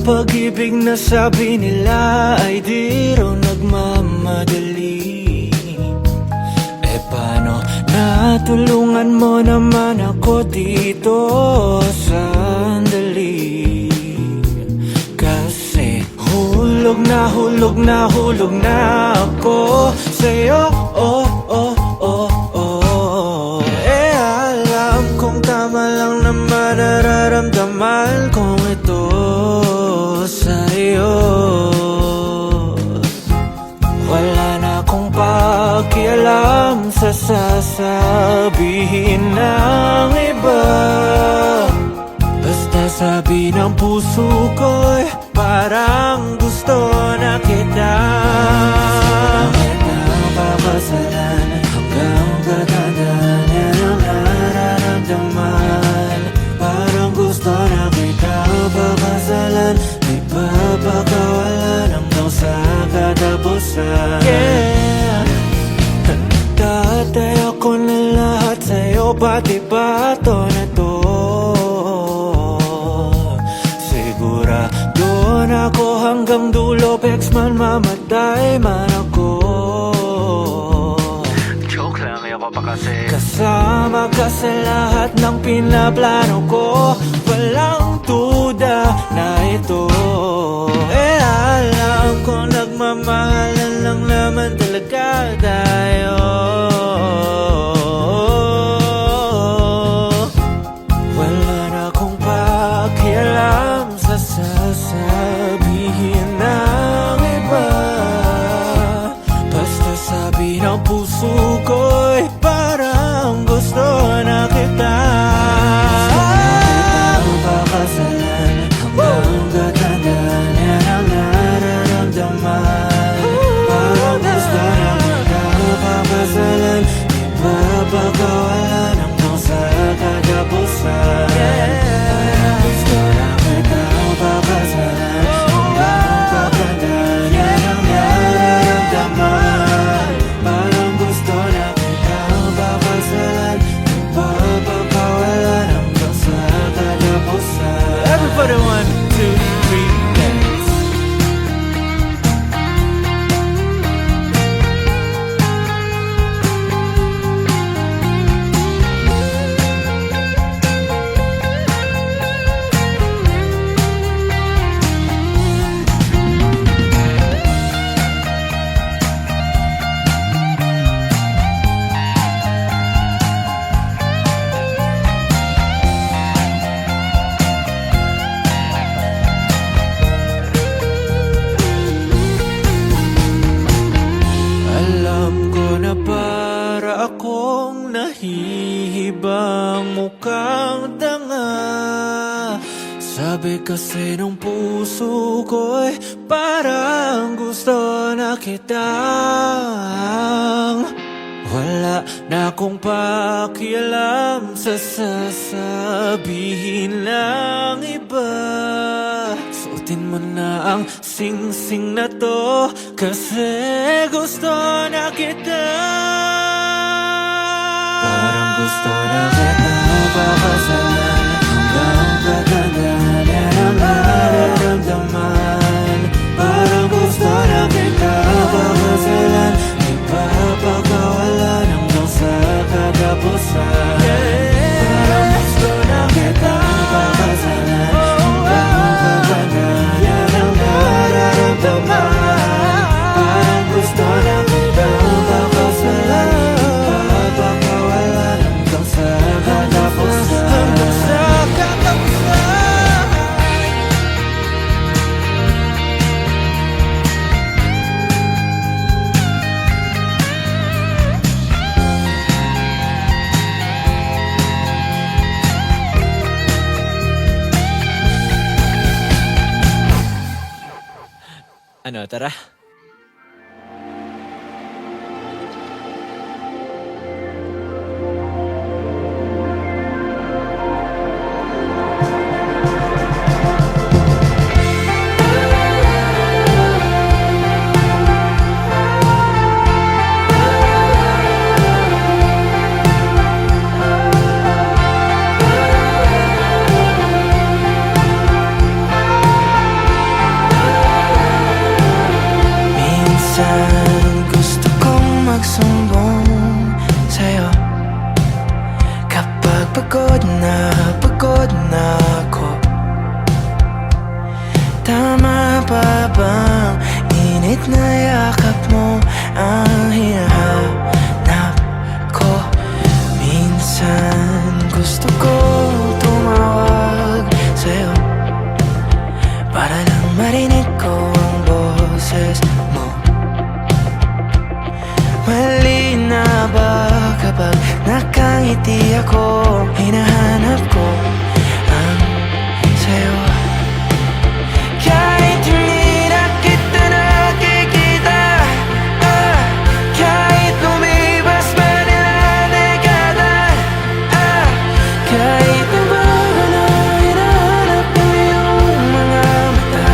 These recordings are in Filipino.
pag-ibig na sabi nila ay di raw nagmamadali. Eh paano natulungan mo naman ako dito sandali? Kasi hulog na hulog na hulog na ako sa'yo, oh, oh, oh, oh. Eh alam kong tama lang naman nararamdaman kong ito sa'yo. Wala na akong pakialam sa sasabihin ng iba. Basta sabi ng puso ko'y parang gusto na kita. Papasalan hanggang katandaan, yan ang nararamdaman. Parang gusto na kita papasalan, di papakawalan hanggang sa katapusan. Yeah, tatay ako na lahat sa'yo, pati ba to na to? Sigurado na ako hanggang dulo, pex man mamatay man ako. Joke lang, ayoko pa kasi. Kasama ka sa lahat ng pinaplano ko, walang duda na ito. Eh alam ko nagmamahalan lang naman talaga tayo. Wala na akong pakialam sa sasabihin ng iba. Basta sabi ng puso ko'y parang gusto na kita. Pakasalan hanggang katandaan, yan ang nararamdaman. Parang gusto na kita papasalan, di papakawalan hanggang sa katapusan. Parang gusto na kita papasalan hanggang katandaan, yan ang nararamdaman. Parang gusto na kita papasalan, di papakawalan hanggang sa katapusan. Everybody 1, 2, 3, dance. Alam ko na para akong nahihibang mukhang tanga. Sabi kasi ng puso ko'y parang gusto na kitang wala na akong pakialam sa sasabihin ng iba. Suotin mo na ang sing-sing na to, kasi gusto na kita. Parang gusto na kita papasalan hanggang katandaan, yan ang nararamdaman. Parang gusto na kita papasalan, di papakawalan hanggang sa katapusan. Parang gusto na kita papasalan hanggang katandaan, yan ang nararamdaman. Parang gusto na kita papasalan, di papakawalan hanggang sa katapusan. Hanggang sa katapusan. Ano, tara? na yakap mo ang hinahanap ko. Minsan gusto ko tumawag sa'yo para lang marinig ko ang boses mo. Mali na ba kapag nakangiti ako? Hinahanap ko ang sa'yo. Kahit hindi na kita nakikita, kahit lumipas man ilang dekada, kahit nabago na hinahanap ko yung mga mata,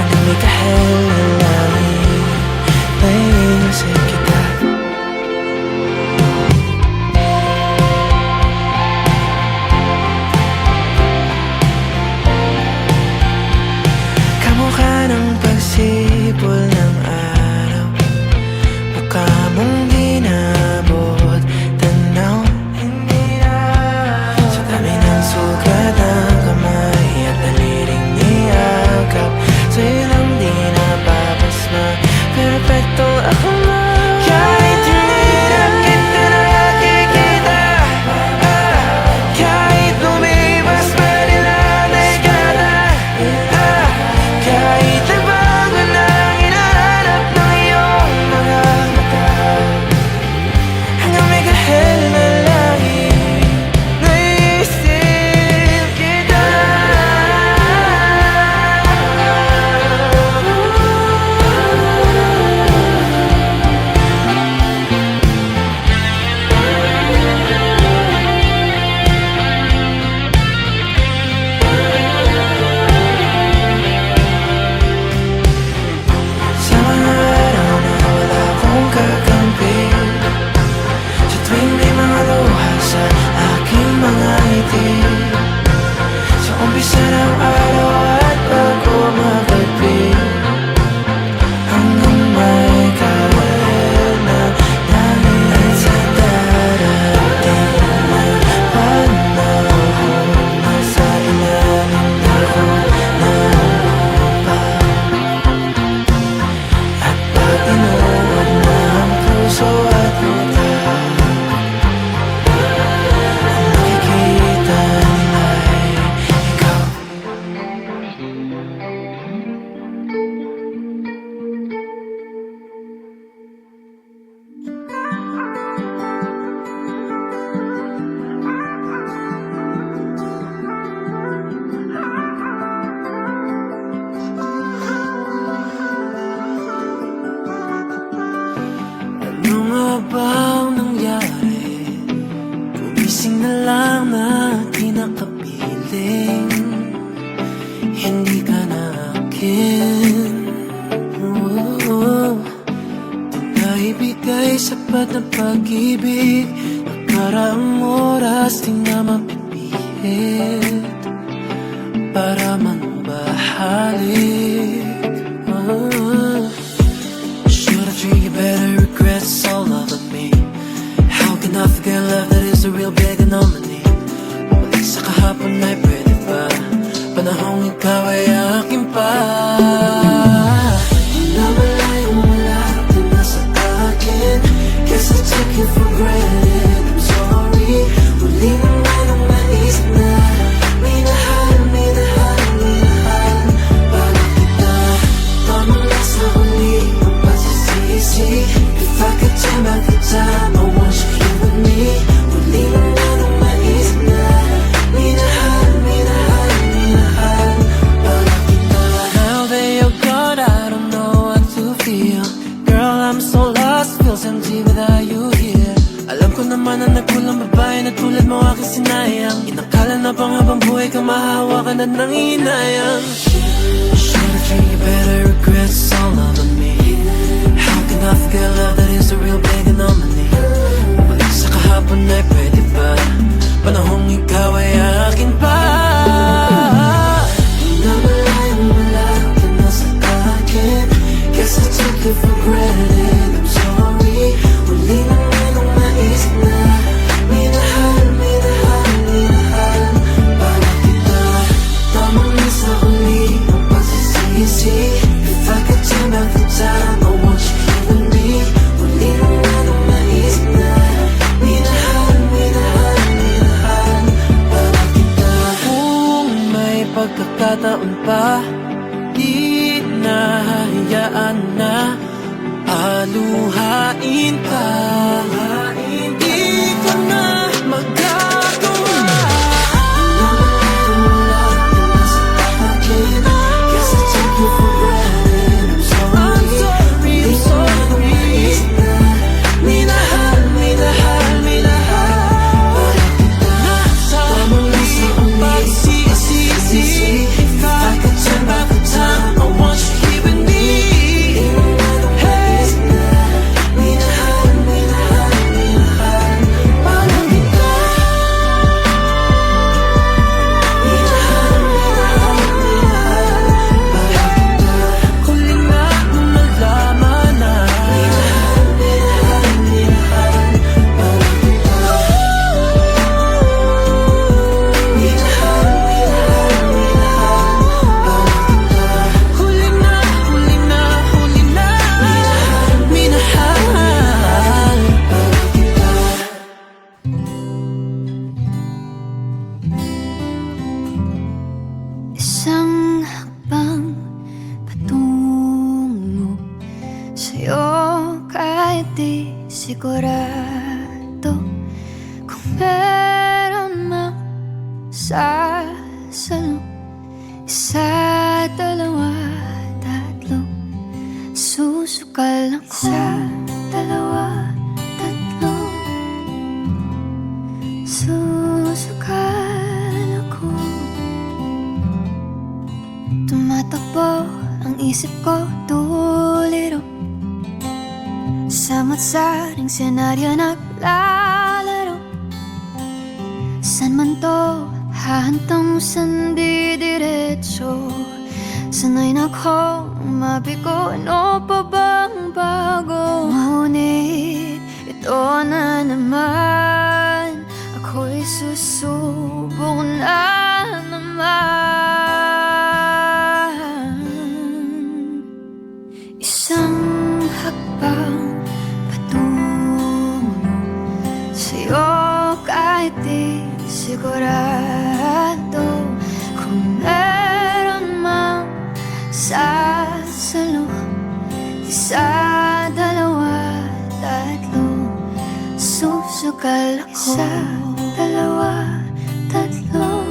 hanggang may kahel na langit, naiisip kita. Kamukha ng pagsipol ng araw, mukha mong ginabot tanaw. Hindi na sa dami ng sugat ng kamay at daliling niyakap, sa'yo lang di napapasma, perfecto ako na. Kahit hindi na kita nakikita, kahit lumipas man ilang dekada, kahit nagbago na ang hinahanap ng iyong mga mata, hanggang may kahel na langit, naiisip kita. Sa mga araw na wala akong kakampi, sa tuwing may mga luha sa aking mga ngiti, sa umpisa ng araw at bago magagpit, hanggang may kahel na langit, sa darating na panahon, nasa ilalim ako ng lupa. At pag inuod na ang puso at utak, ang makikita nila'y ikaw. Ano nga ba ang nangyari? Gumising na lang na di nakapiling, hindi ka na akin. Di na ibigay sapat na pag-ibig, nakaraang oras di na mapipihit para manubahalik. Should've treated you better, regrets all over me. How can I forget love that is a real big anomaly? Balik sa kahapon ay pwede ba? Panahong ikaw ay akin pa. Di na malayong wala ka na sa akin, guess I took you for granted. I'm sorry, huli naman ang naisip na minahal, minahal, minahal para kita. Tama na sa huli ang pagsisisi. If I could turn back the time, I want you here with me. Huli naman ang naisip na minahal, minahal, minahal para kita. Now that you're gone, I don't know what to feel. Girl, I'm so lost, feels empty without you here. Alam ko naman na nagkulang babae na tulad mo aking sinayang. Inakala na pang habang buhay ka mahahawakan at nanginayang. Should've treated you better, regrets all over me. How can I forget love that is a real big anomaly? Balik sa kahapon ay pwede ba? Panahong ikaw ay akin pa. Di na malayong wala ka na sa akin, guess I took you for granted. I'm sorry, huli naman ang naisip na minahal, minahal, minahal para kita. Tama na sa huli ang pagsisisi. If I could pagkakataon pa, di nahahayaan na aluhain ka. Di ko na magagawa. Guess I took you for granted. I'm sorry, I'm sorry. Minahal, minahal, minahal. Nasa muli ang pagsisisi. If I could turn back the time, I want you here with me. Hey, minahal, minahal, minahal. Mahal kita. Minahal, minahal, minahal. Mahal kita. Huli na nung malaman na. Minahal, minahal, minahal. Mahal kita. Minahal, minahal, minahal. Mahal kita. Huli na, huli na, huli na. Minahal, minahal. Mahal kita. Isang hakbang patungo sa'yo, kahit di sigurado kung meron mang sasalo. Isa, dalawa, tatlo, susukal ako. Isa, dalawa, tatlo, susukal ako. Tumatakbo ang isip ko, tuliro samot-saring senaryo naglalaro. San man to hahantong, san di diretso? Sanay na akong mabigo, ano pa bang bago? Ngunit ito na naman, ako'y susubok na naman. Isang hakbang patungo sa'yo, kahit di sigurado kung meron mang sasalo. Isa, dalawa, tatlo, susukal ako. Isa, dalawa, tatlo,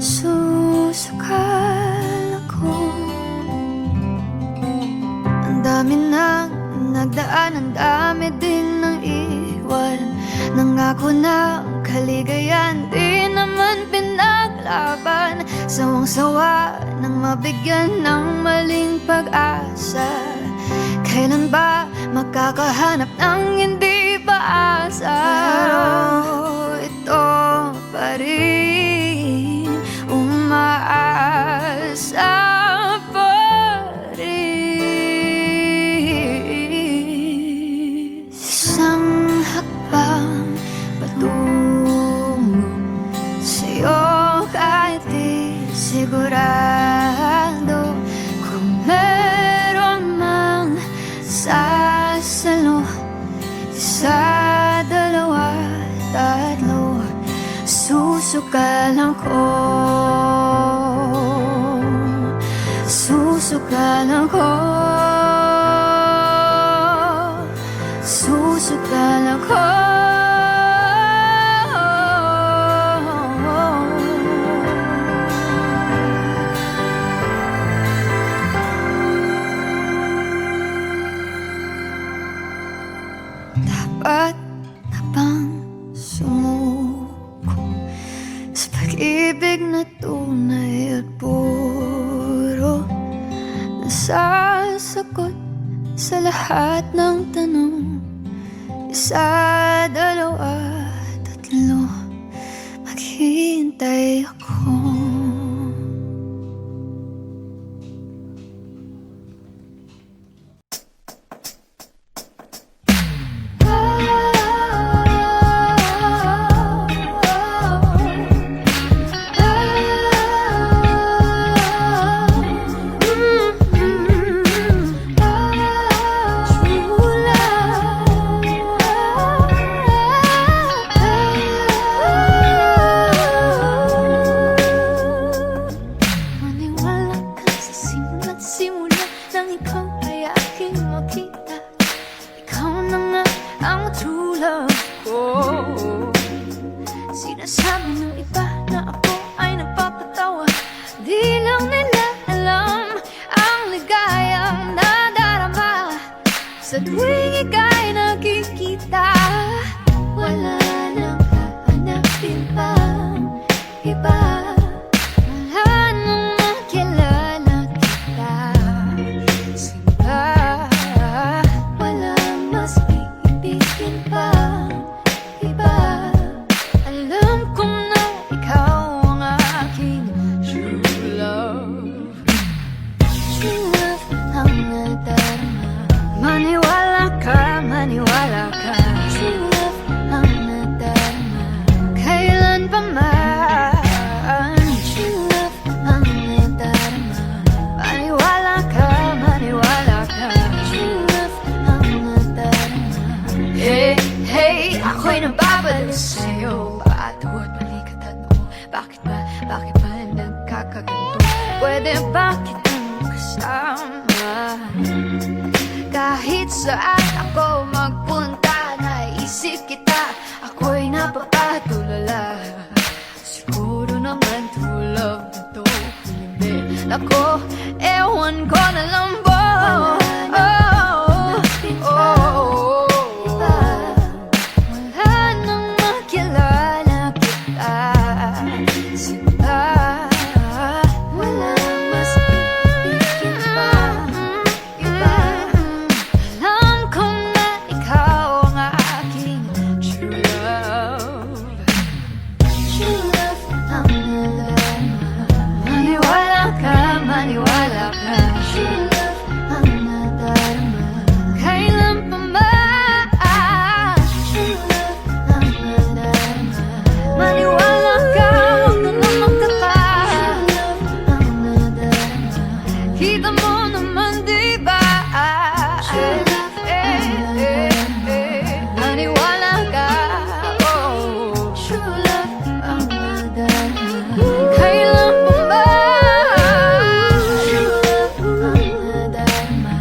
susukal ako. Ang dami nang nagdaan, ang dami din ng iwan. Nangako na ang kaligayan, di naman pinaglaban. Sawang-sawa nang mabigyan ng maling pag-asa. Kailan ba makakahanap ng hindi paasa? Pero ito pa rin, umaasa pa rin. Isang hakbang patungo sa'yo, kahit di sigurado kung meron mang sasalo. Isa, dalawa, tatlo, susukalan ko. Susukalan ko. Susukalan ko. Dapat na bang sumuko sa pag-ibig na tunay at puro? Nasasagot sa lahat ng tanong. Isa, dalawa, tatlo, maghihintay ako. Sinasabi ng iba na ako ay nagpapatawa. Di lang nila alam ang ligayang nadarama sa tuwing ika'y nakikita. Wala nang hahanapin pang iba. Wala nang makilala kita. Simba, wala mas iibigin pang iba. Alam ko na ikaw ang aking true love. True love ang nadarama. Maniwala ka, maniwala ka. True love ang nadarama. Kailan pa man. True love ang nadarama. Maniwala ka, maniwala ka. True love ang nadarama. Hey, hey, ako'y nababalo sa'yo. Paatuot, balikat at mo. Bakit ba nagkakaganto? Pwede ba kitang kasama? Kahit saan ako magpunta, naisip kita, ako'y napapatulala. Siguro naman true love na to, hindi. Ako, ewan ko na lang ba? Wala nang makilala kita. Simba, wala mas ibigin pa iba. Alam ko na ikaw ang aking true love. True love ang nadarama. Maniwala ka, maniwala ka. True love ang nadarama. Kailan pa man. True love ang nadarama. Maniwala ka, huwag ka na magtaka. True love ang nadarama. Kita mo naman diba? True love ang nadarama. Maniwala ka, oh. True love ang nadarama. Kailan pa man. True love ang nadarama.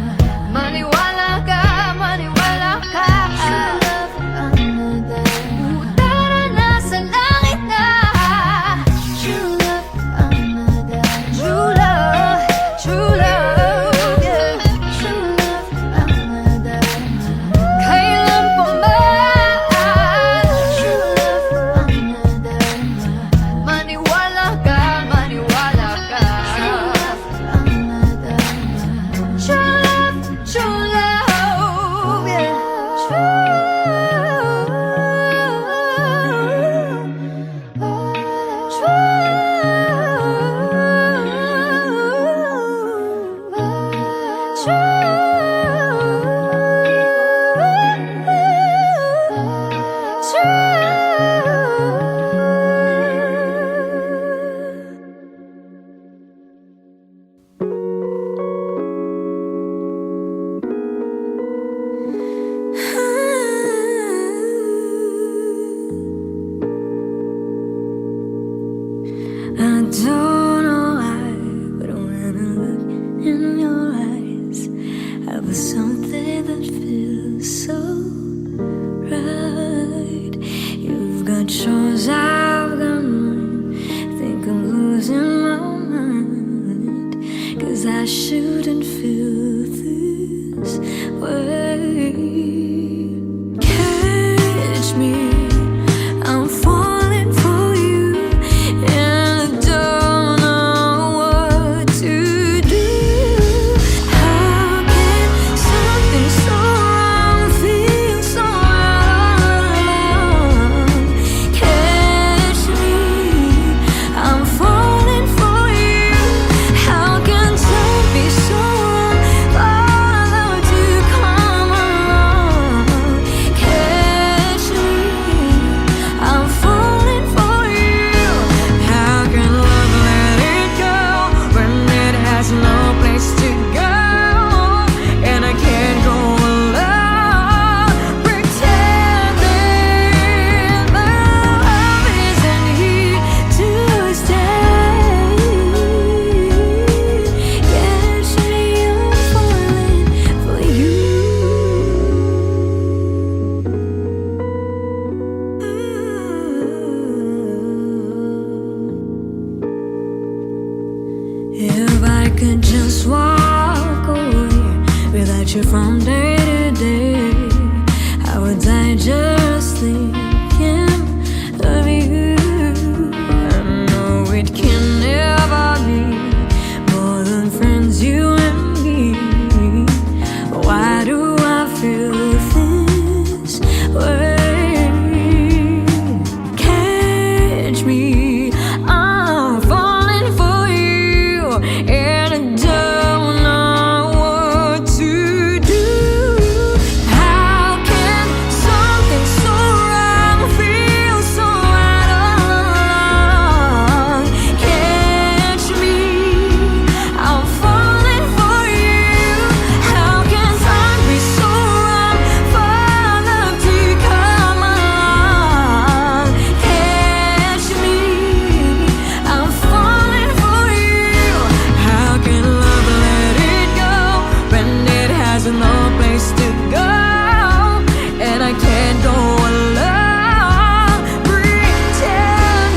Maniwala ka, maniwala ka. True love ang nadarama. Utara na sa langit na. True love ang nadarama. True love, yeah. True love ang nadarama. Kailan pa man. True love ang nadarama. Maniwala ka, maniwala ka. True love ang nadarama. True love, yeah. I don't know why, but when I look in your eyes, I feel something that feels so right. You've got yours, I've got mine. Think I'm losing my mind, 'cause I shouldn't feel this way. Catch me, I'm falling for you, and I don't picture from day to day. How would I just thinking of you? I know it can never be more than friends, you and me. Why do I feel this way? Catch me, I'm falling for you, and I don't know what to do. How can something so wrong feel so right along? Catch me, I'm falling for you. How can time be so wrong for love to come along? Catch me, I'm falling for you. How can love let it go when it has no place to go? And I can't go alone, pretending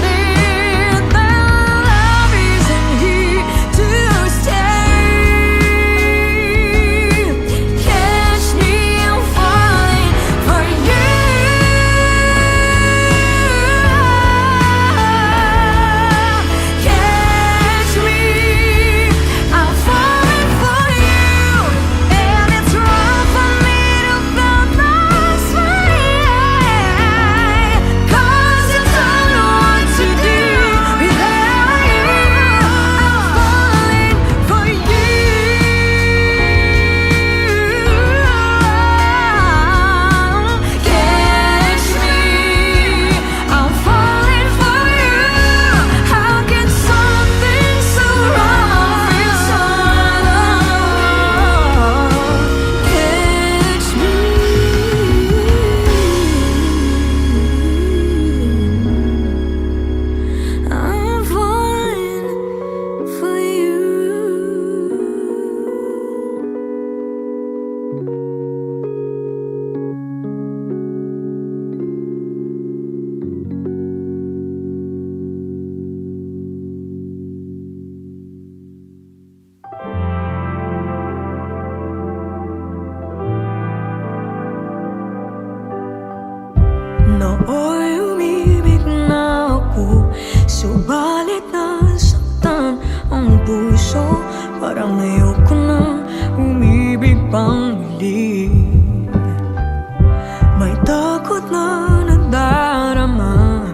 that love isn't here to stay. Catch me, I'm falling for you. Catch me, I'm falling for you. And it's wrong for me to feel this way, 'cause I don't know what to do without you. I'm falling for you. Catch me, I'm falling for you. How can something so wrong feel so wrong? Catch me, I'm falling for you. Nooy umibig na ako, subalit nasaktan ang puso. Parang ayoko nang umibig pang muli. May takot na nadarama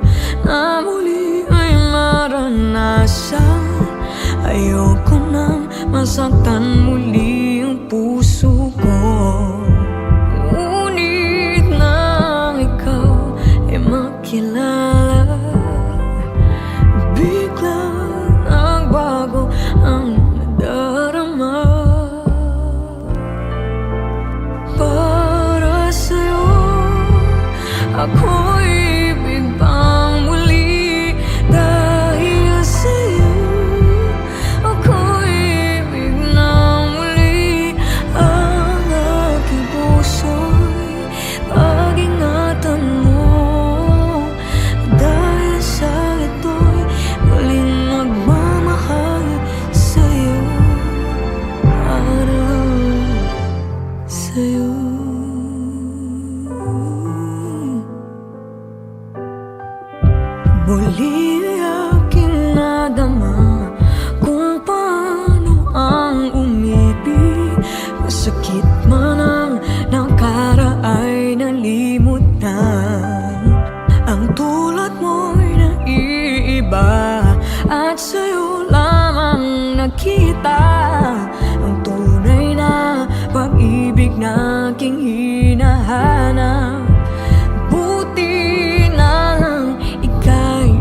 na muli ay maranasan. Ayoko nang masaktan muli ang puso ko. Ngunit nang ikaw ay makilala, biglang nagbago ang nadarama. Para sa'yo, ako'y ibig pang muli. Dahil sa'yo, ako'y ibig na muli. Ang aking puso'y pag-ingatan mo. Dahil sa ito'y muling magmamahal sa'yo. Para sa'yo. Muli ay aking nadama kung paano ang umibig. Masakit man ang nakaraay nalimutan. Ang tulad mo'y naiiba at sa'yo lamang nakita ang tunay na pag-ibig na aking hinahanap. Buti na lang ika'y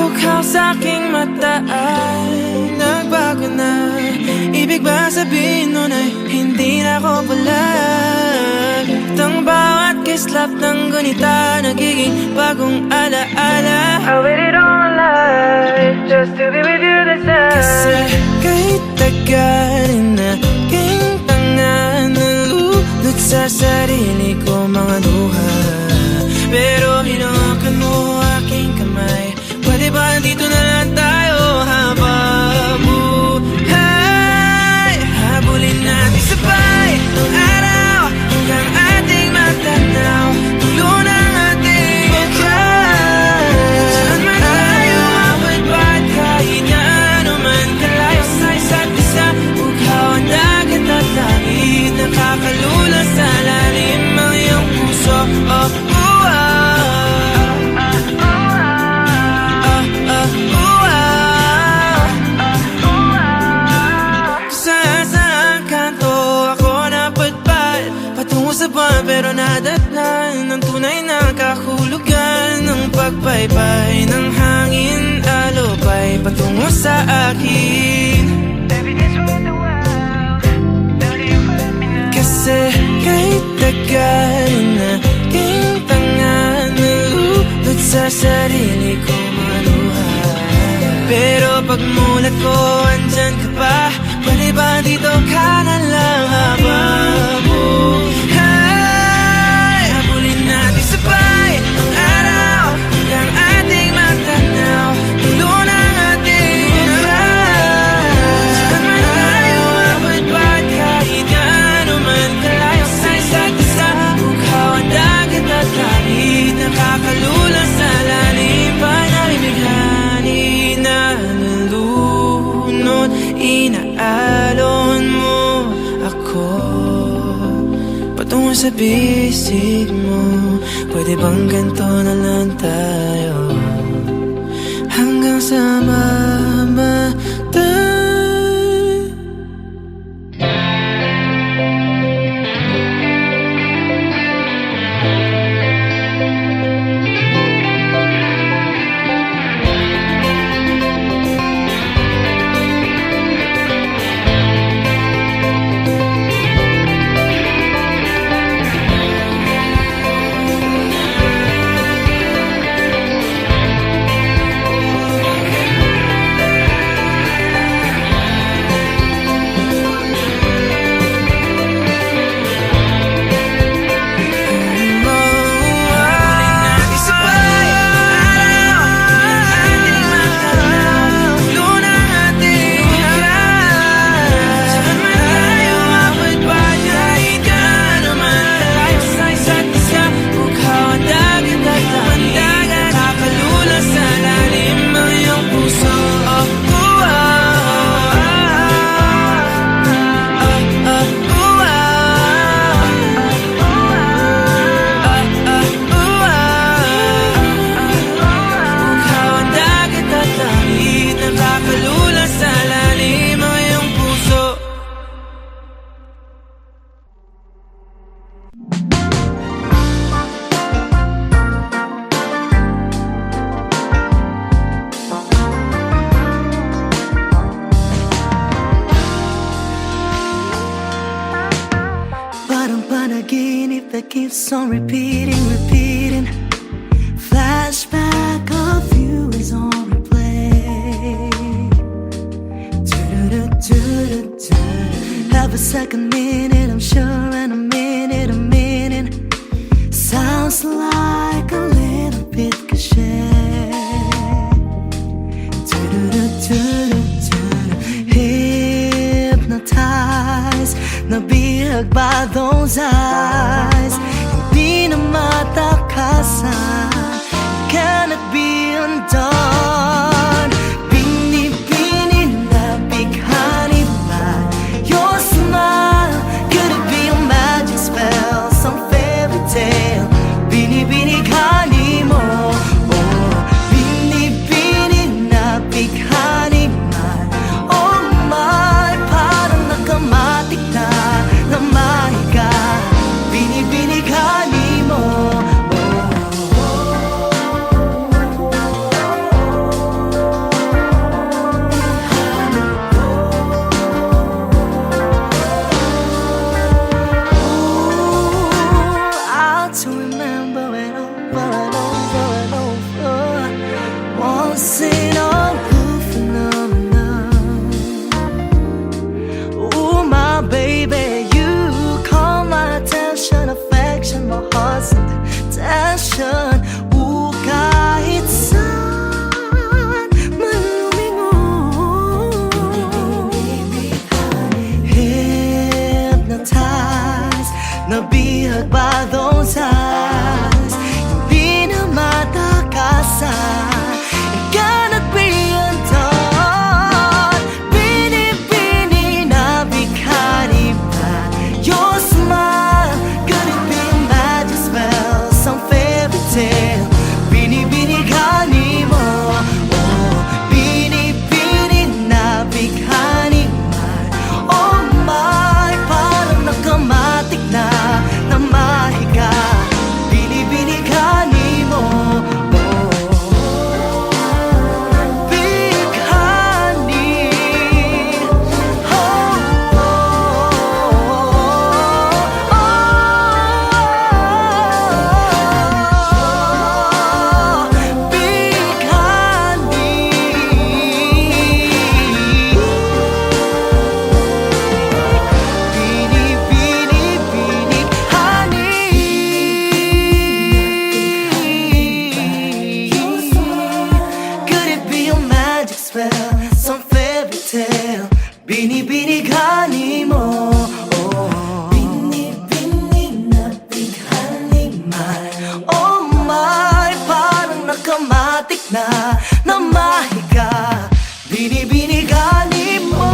Bukhaw sa aking mata ay nagbago na. Ibig ba sabihin nun ay hindi na ako palag? At ang bawat kislap ng gunita nagiging bagong alaala. I waited all my life just to be with you this time. Kasi kahit tagal na aking tanga, nalulot sa sarili ko mga luha. Pero hinawakan mo aking kamay. Pwede ba dito na lang tayo habang buhay? Habulin natin sabay ang araw hanggang ating matanaw. Tulo ng ating buhay. Saan man tayo abot ba't kahit na ano man kalayo sa isa't isa. Bughaw ang dagat at langit, nakakalula sa lalim ang iyong puso. Pero nadatnan ng tunay na kahulugan ng pagbaybay ng hangin, alupay patungo sa akin. Kasi kahit tagal na aking tanga, nalulot sa sarili ko maluha. Pero pagmulat ko, andyan ka pa. Pwede ba dito ka na lang habang sabay ang araw hanggang ating matanaw. Tulo ng ating buhay. Saan man tayo abot ba't kahit na ano man kalayo sa isa't isa. Bughaw ang dagat at langit, nakakalula sa lalim pa namin bighani na nalunod. Inaalon mo ako patungo sa bisig mo. Pwede bang ganito na lang tayo hanggang sa mamatay? That keeps on repeating, repeating. Flashback of you is on replay. Every second, minute, I'm sure, and a minute sounds like a little bit cliche. Hypnotized, nabihag by those eyes. Hindi na matakasan, cannot be undone. Bini-bini na bighani ba your smile? Could it be a magic spell, some fairy tale? Bini-bini-ghani mo, oh. Bini-bini na bighani man, oh my. Parang nakamatik na mahiga. Bini-bini-ghani mo, oh. seen all good phenomenon. Ooh, my baby, you call my attention, affection, my heart's intention. Ooh, kahit saan man lumingon, hypnotized, nabihag by those eyes. Hindi na matakasan, it cannot be undone. Bini-bini na bighani pa your smile. Could it be a magic spell, some fairy tale? Bini-bini mo, oh, bini-bini na bighani man. Oh my, parang nakamatik na namahiga. Bini-bini mo, oh, bighani. Oh, could it be a magic spell, some fairy tale? Bini-bini mo, oh, bini-bini na bighani man. Oh my, parang nakamatik na namahiga. Bini-bini mo.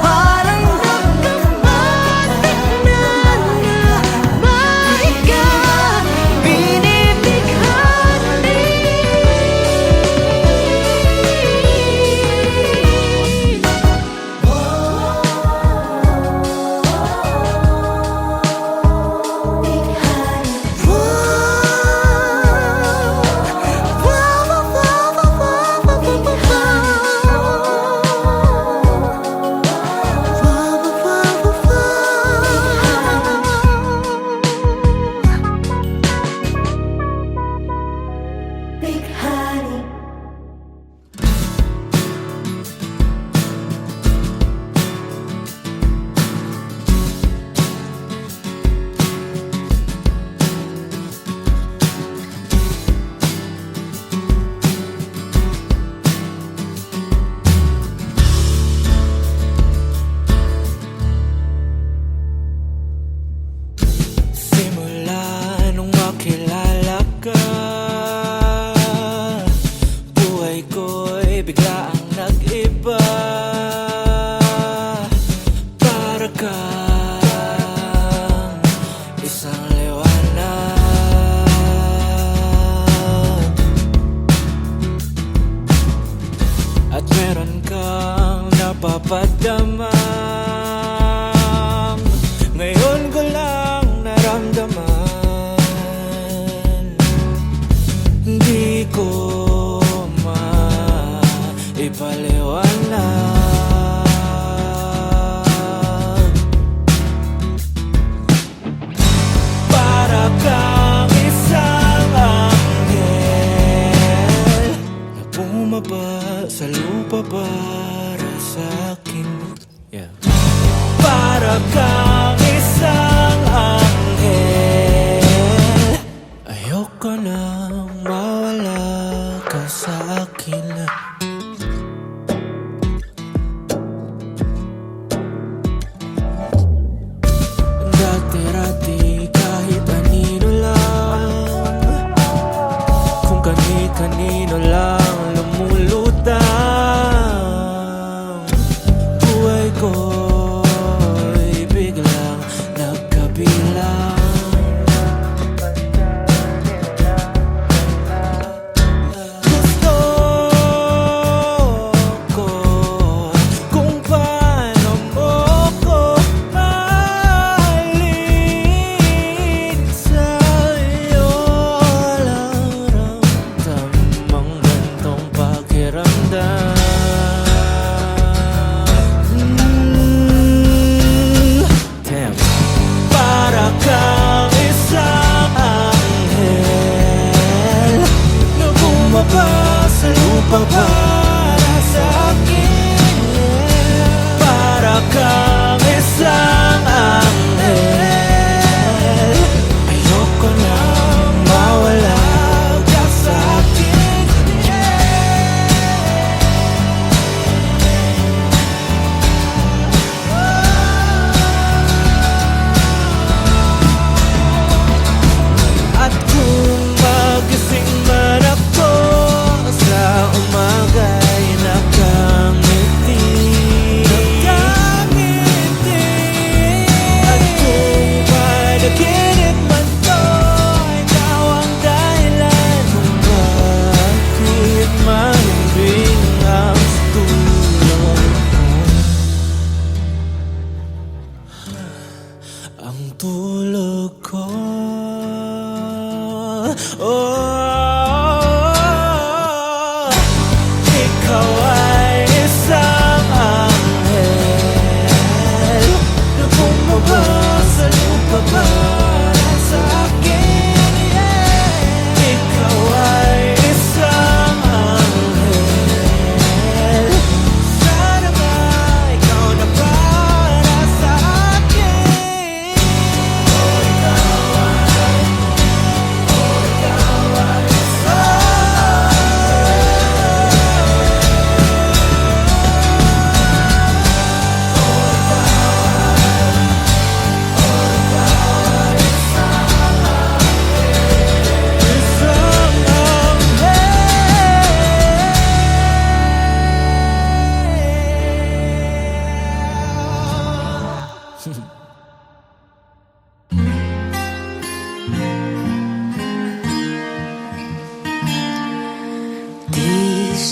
Parang nakamatik na namahiga. Big honey. Simula nung makilala ka, buhay ko'y biglaang nag-iba. Para kang isang liwanag, at meron kang napapadamang ngayon ko lang naramdaman. Hindi ko maipaliwanag. Para kang isang anghel na bumaba sa lupa para sa akin. Yeah. Para kang isang anghel, ayoko nang mawala ka sa akin. Dati-rati kahit anino lang, kung kani-kanino lang lumulutang, buhay ko'y biglang nagkabilang.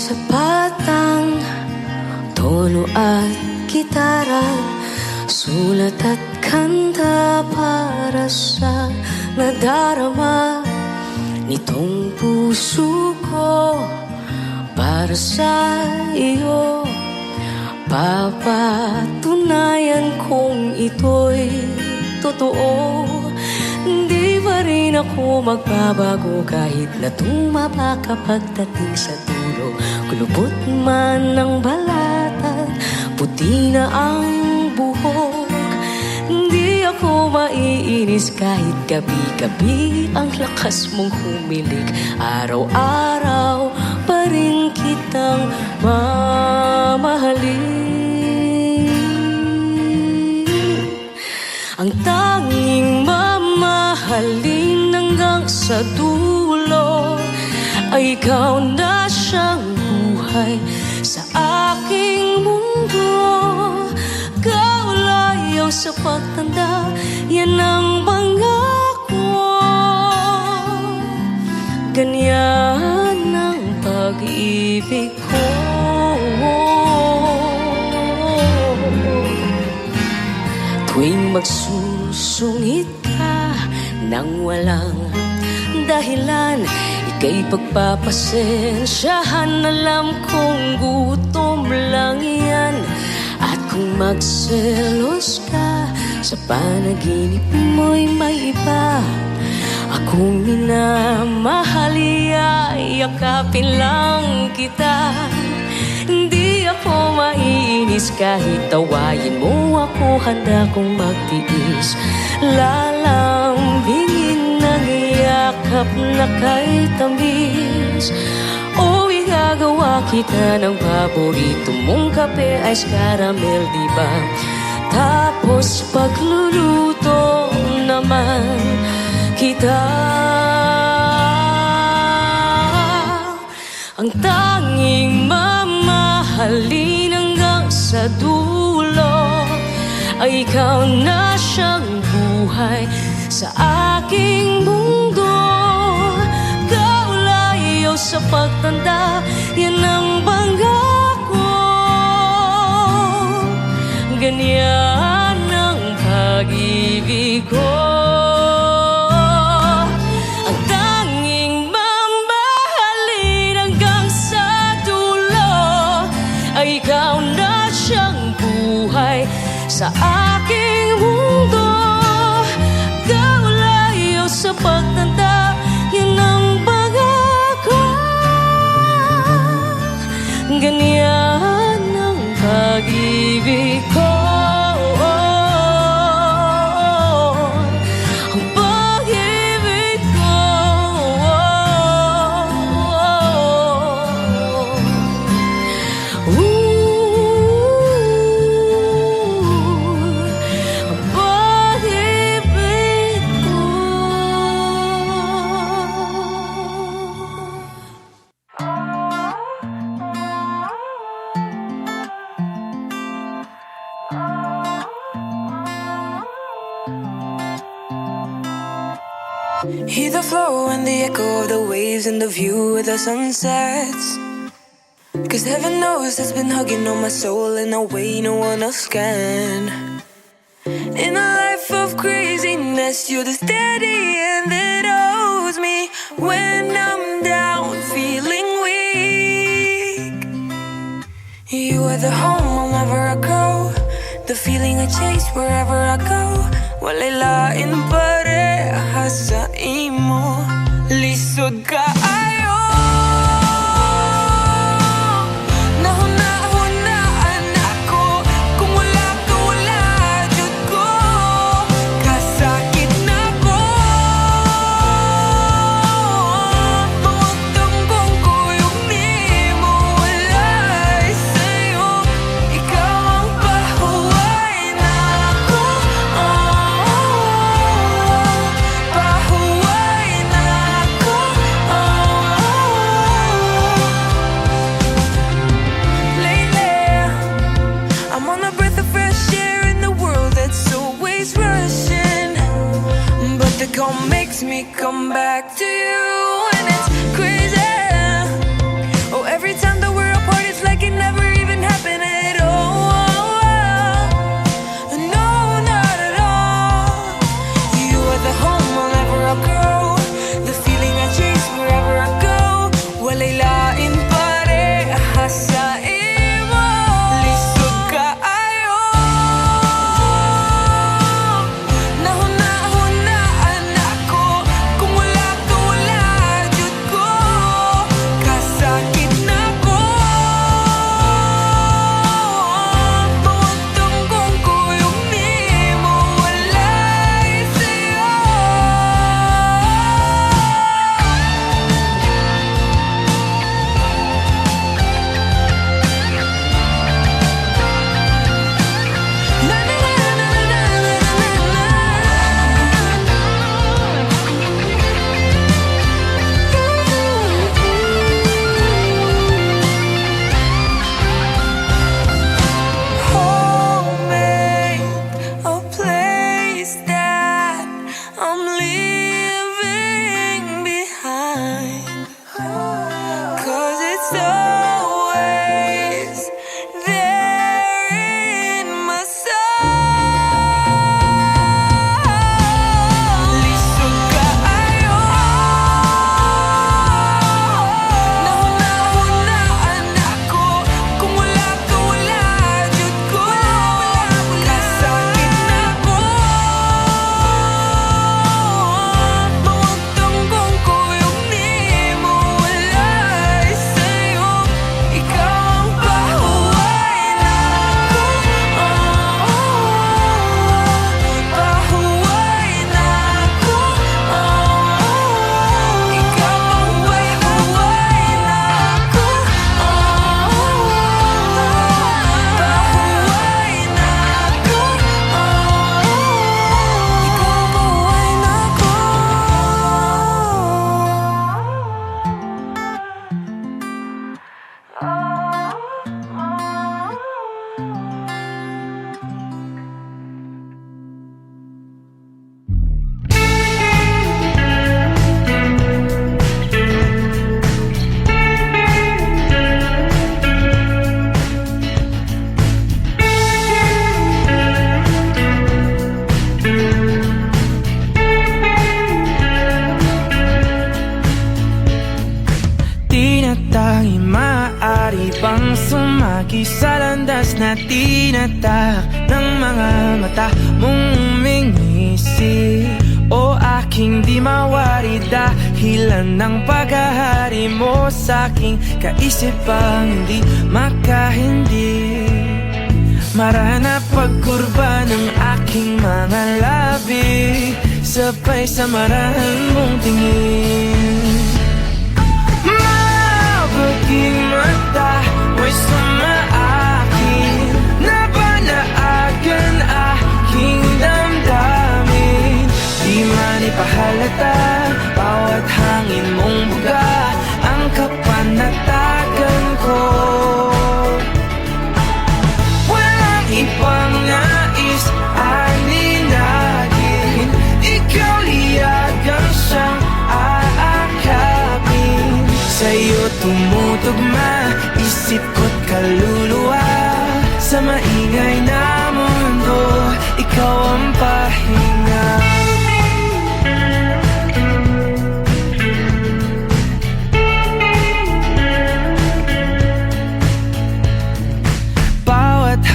sapat ang tono at gitara, sulat at kanta para sa nadarama nitong puso ko para sa iyo. Papatunayan kong ito'y totoo. Di pa rin ako magbabago kahit na tumaba ka pagdating sa dulo. Kulubot man ang balat at puti na ang buhok. Di ako maiinis kahit gabi-gabi ang lakas mong humilig. Araw-araw pa rin kitang mamahalin. Ang tanging mamahalin hanggang sa dulo ay ikaw na siyang buhay sa aking mundo. Kaulayaw sa pagtanda, yan ang pangako. Ganyan ang pag-ibig ko. Tuwing magsusungit ka nang walang dahilan, ika'y pagpapasensyahan. Alam kong gutom lang yan. At kung magselos ka sa panaginip mo'y may iba, akong minamahal, yakapin lang kita. Hindi ako maiinis kahit tawayin mo ako. Handa kong magtiis, lalambingin ng yakap na kay tamis. O igagawa kita ng paborito mong kape, ice caramel, diba? Tapos pagluluto naman kita. Ang tanging mamahalin hanggang sa dulo ay ikaw na siyang buhay sa aking mundo. Kaulayaw sa pagtanda, yan ang pangako. Ganyan ang pag-ibig ko. Ikaw na siyang buhay sa aking mundo. Kaulayaw sa pagtanda, yan ang pangako. Ganyan ang pag-ibig ko. Ang pag-ibig ko. Hear the flow and the echo of the waves and the view of the sunsets. Cause heaven knows it's been hugging on my soul in a way no one else can. In a life of craziness, you're the steady hand that holds me when I'm down, feeling weak. You are the home wherever I go, the feeling I chase wherever I go. Wala in parehas sa imo, lisod kaayo. Nahuna-hunaan ako, kung wala ka wala jud ko. Kasakit na ko, mawagtambong ko yung nimo. Walay sa'yo, ikaw ang pahuway na ako. Pahuway na ako. tanging maaari pang sumagi sa landas na tinatahak ng mga mata mong umingisi. O aking di mawari dahilan ng paghahari mo sa'king kaisipang hindi makahindi. Marana pagkurba ng aking mga labi, sabay sa marahan mong tingin. Mabaging mata mo'y sumaakin, nabanaagan aking damdamin. Di man ipahalata, bawat hangin mong buga ang kapanatagan ko. Walang ibang nais aninagin, ikaw liyagang siyang aakapin. Sa'yo tumutugma isip ko't kaluluwa, sa maingay na mundo ikaw ang pahinga.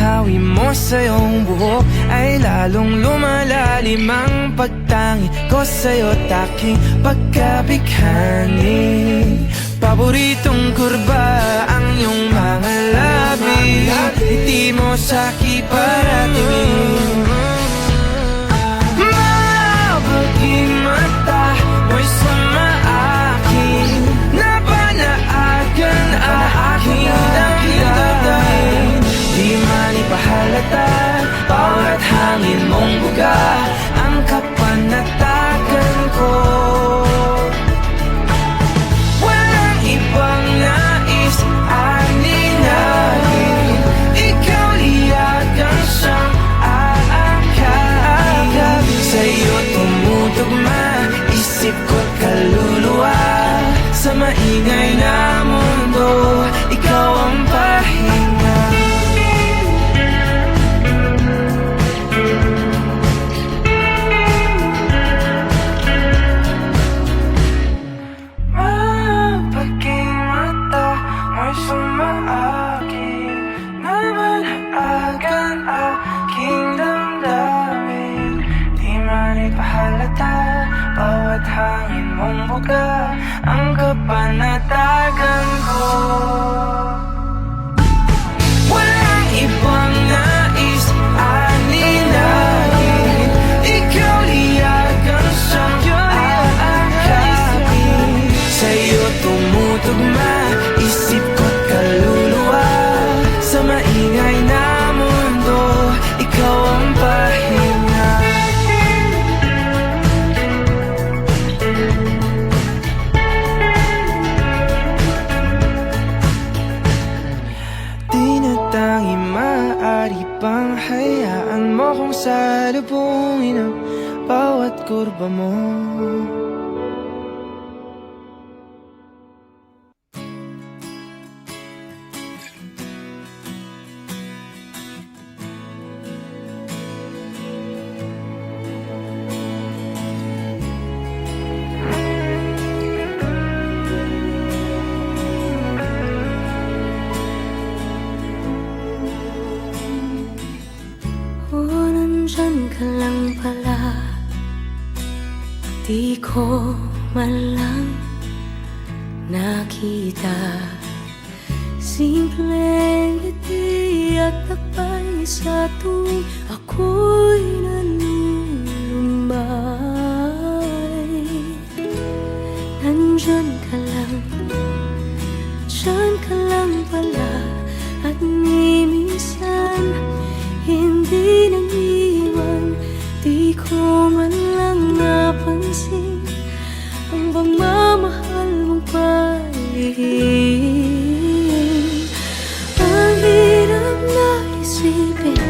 Hawi mo sa iyong buhok ay lalong lumalalim ang pagtangi ko sa'yo't aking pagkabighani. Paboritong kurba ang iyong mga labi, ngiti mo sa'ki parating. Mabaging mata mo'y sumaakin, nabanaagan aking damdamin. Di man ipahalata, bawat hangin mong buga ang kapanatagan ko. Walang ibang nais aninagin, ikaw liyagang siyang aakapin. Sa'yo tumutugma isip ko't kaluluwa, sa maingay na mundo ikaw ang pahinga. Bawat hangin mong buga ang kapanatagan ko. Walang ibang nais aninagin, ikaw liyagang siyang aakapin. Sa'yo tumutugma isip ko't kaluluwa, sa maingay na mundo ikaw ang pahinga. Tanging maaari pang hayaan mo kung salubungin ang bawat kurba mo. Nandyan ka lang pala, di ko man lang nakita. Simpleng ngiti at takbay sa tuwing ako'y nalulumay. Nandyan ka lang pala, at ni minsan hindi nang iwan. Di ko man lang napansin ang pagmamahal mong palihim. Ang hirap na isipin,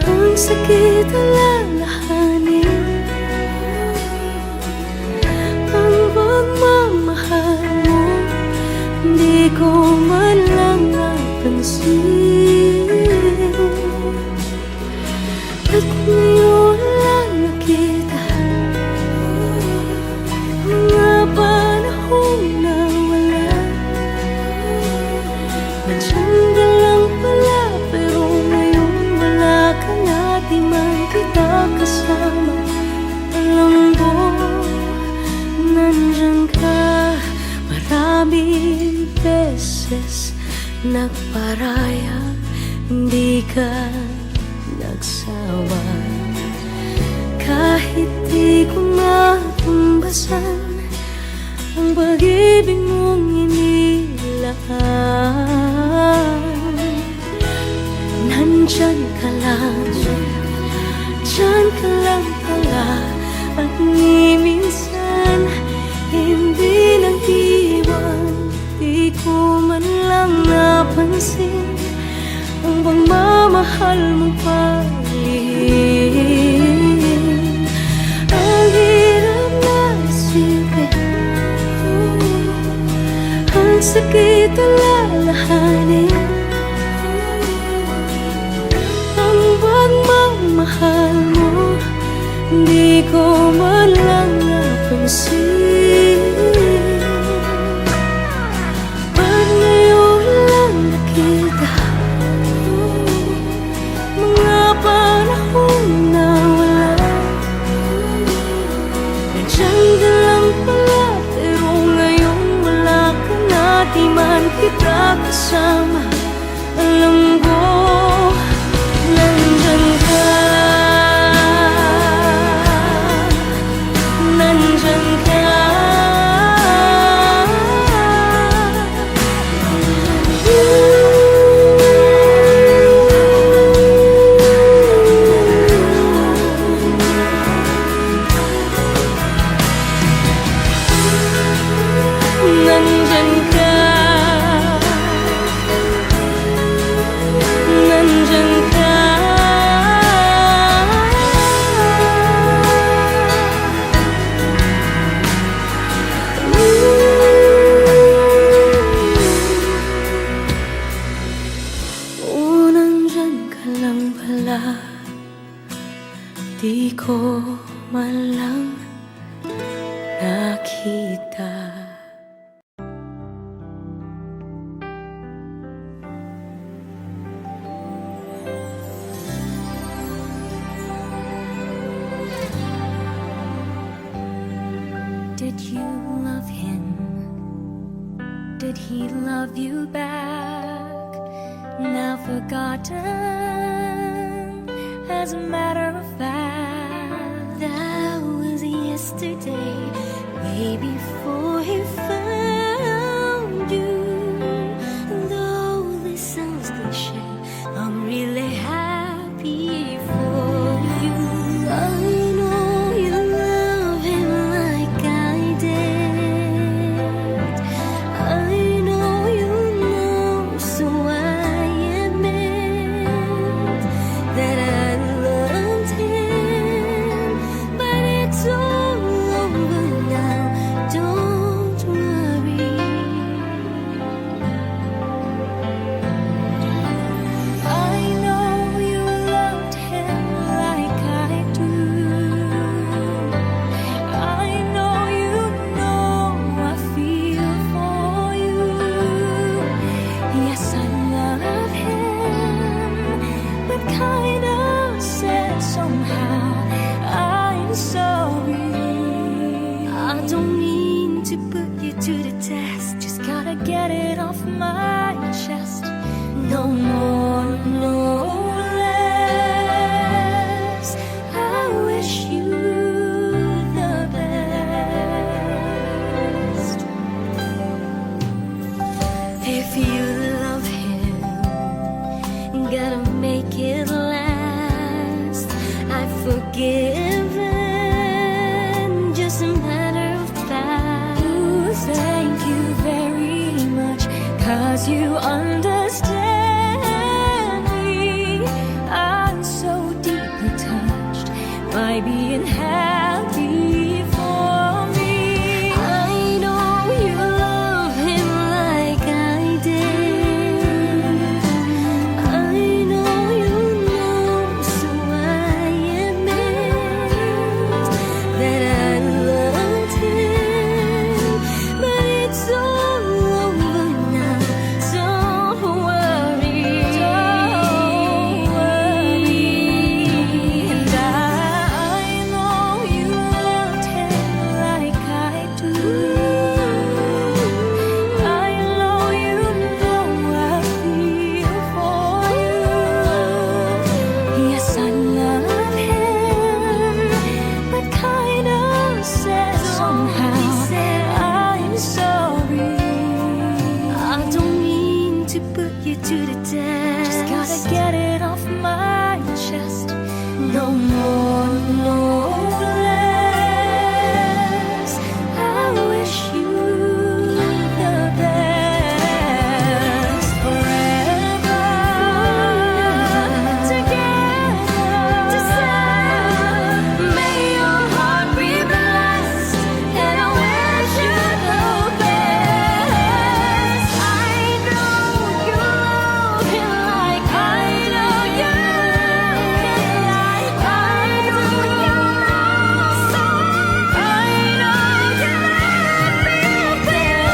ang sakit alalahanin, ang pagmamahal mo di ko man lang napansin. At ngayon lang nakita mga panahon na Nandiyan ka, maraming beses nagparaya, hindi ka nagsawa. Kahit di ko matumbasan ang pag-ibig mong inilaan, nandyan ka lang, dyan ka lang pala. At ni minsan hindi nang iwan, di ko man lang napansin ang pagmamahal mong palihim. Ang hirap na isipin, ang sakit alalahanin, ang pagmamahal mo di ko man lang napansin. Ba't ngayon lang nakita mga panahon na wala? Nandiyan ka lang pala, pero ngayon wala ka na, di man kita kasama. Alam ko, nandyan ka, nandyan ka. Nandyan ka, nandyan ka. Oo, nandyan ka lang pala, di ko man lang nakita. Did you love him? Did he love you back? Now forgotten, as a matter of fact, that was yesterday, way before he found you. Though this sounds cliche, I'm really happy for you. I know you love him like I did. I know you know, so I admit that I loved him. But it's all over now, don't worry. I know you loved him like I do. I know you know I feel for you. Yes, I love him, but kind of sad somehow. I'm sorry. I don't mean to put you to the test, just gotta get it off my chest. No more, no less. I wish you the best. If you love him, gotta make it last. I've forgiven, just a matter of fact. Ooh, thank you very much, 'cause you understand me. I'm so deeply touched by being happy for me. I know you love him like I did. I know you know, so I admit that I loved him. But it's all over now, don't worry, don't worry. And I know you to the test. Just gotta get it off my chest. No more, no less. I wish you the best. Forever together. May your heart be blessed, and I wish you the best. I know you love him like I know you love him, like I know you love. So I know you let me feel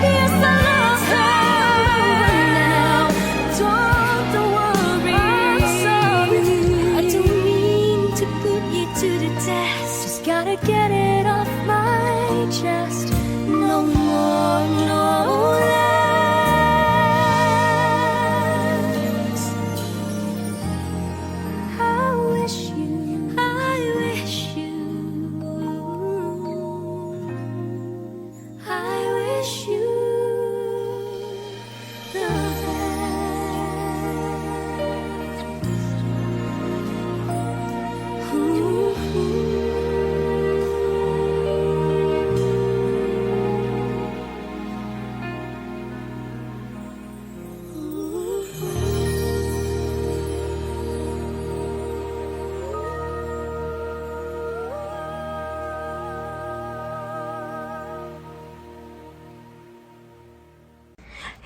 yes, I love her now. Don't worry, I'm sorry. I don't mean to put you to the test. Just gotta get it off my chest. No more, no less. I wish you the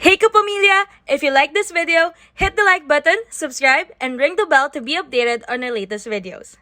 Hey Kapamilya! If you like this video, hit the like button, subscribe, and ring the bell to be updated on our latest videos.